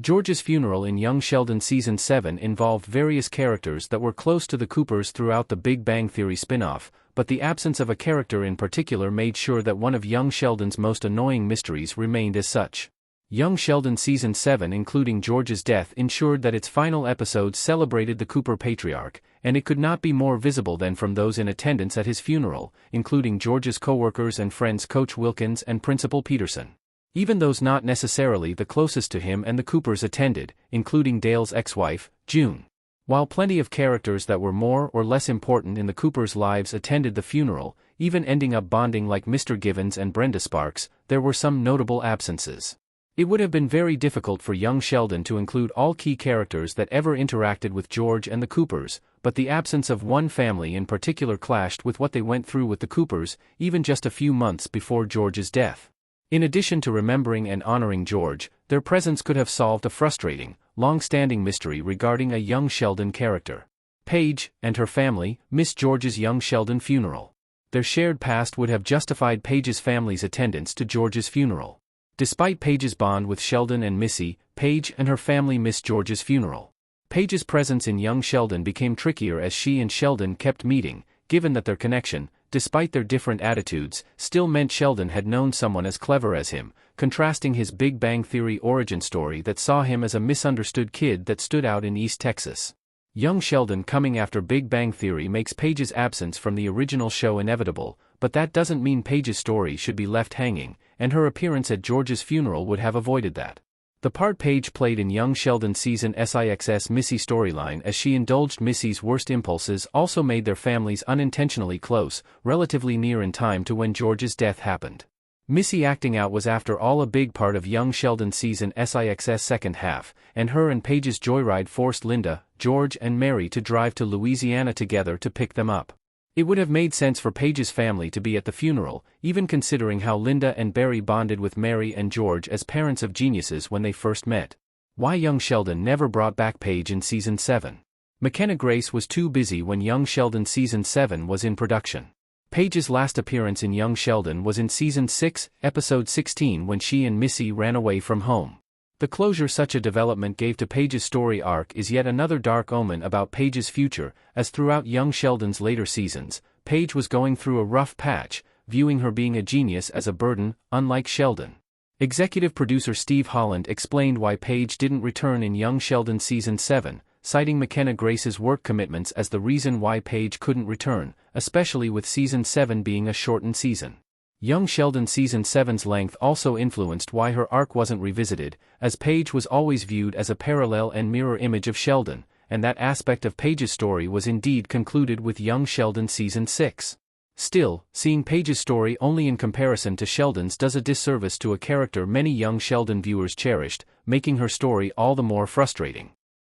George's funeral in Young Sheldon Season 7 involved various characters that were close to the Coopers throughout the Big Bang Theory spin-off, but the absence of a character in particular made sure that one of Young Sheldon's most annoying mysteries remained as such. Young Sheldon Season 7, including George's death, ensured that its final episode celebrated the Cooper patriarch, and it could not be more visible than from those in attendance at his funeral, including George's co-workers and friends Coach Wilkins and Principal Peterson. Even those not necessarily the closest to him and the Coopers attended, including Dale's ex-wife, June. While plenty of characters that were more or less important in the Coopers' lives attended the funeral, even ending up bonding like Mr. Givens and Brenda Sparks, there were some notable absences. It would have been very difficult for young Sheldon to include all key characters that ever interacted with George and the Coopers, but the absence of one family in particular clashed with what they went through with the Coopers, even just a few months before George's death. In addition to remembering and honoring George, their presence could have solved a frustrating, long-standing mystery regarding a young Sheldon character. Paige, and her family, missed George's young Sheldon funeral. Their shared past would have justified Paige's family's attendance to George's funeral. Despite Paige's bond with Sheldon and Missy, Paige and her family missed George's funeral. Paige's presence in young Sheldon became trickier as she and Sheldon kept meeting, given that their connection, despite their different attitudes, still meant Sheldon had known someone as clever as him, contrasting his Big Bang Theory origin story that saw him as a misunderstood kid that stood out in East Texas. Young Sheldon coming after Big Bang Theory makes Paige's absence from the original show inevitable, but that doesn't mean Paige's story should be left hanging, and her appearance at George's funeral would have avoided that. The part Paige played in Young Sheldon Season 6's Missy storyline as she indulged Missy's worst impulses also made their families unintentionally close, relatively near in time to when George's death happened. Missy acting out was after all a big part of Young Sheldon Season 6's second half, and her and Paige's joyride forced Linda, George and Mary to drive to Louisiana together to pick them up. It would have made sense for Paige's family to be at the funeral, even considering how Linda and Barry bonded with Mary and George as parents of geniuses when they first met. Why Young Sheldon never brought back Paige in Season 7. McKenna Grace was too busy when Young Sheldon Season 7 was in production. Paige's last appearance in Young Sheldon was in Season 6, Episode 16 when she and Missy ran away from home. The closure such a development gave to Paige's story arc is yet another dark omen about Paige's future, as throughout Young Sheldon's later seasons, Paige was going through a rough patch, viewing her being a genius as a burden, unlike Sheldon. Executive producer Steve Holland explained why Paige didn't return in Young Sheldon Season 7, citing McKenna Grace's work commitments as the reason why Paige couldn't return, especially with Season 7 being a shortened season. Young Sheldon Season 7's length also influenced why her arc wasn't revisited, as Paige was always viewed as a parallel and mirror image of Sheldon, and that aspect of Paige's story was indeed concluded with Young Sheldon Season 6. Still, seeing Paige's story only in comparison to Sheldon's does a disservice to a character many Young Sheldon viewers cherished, making her story all the more frustrating.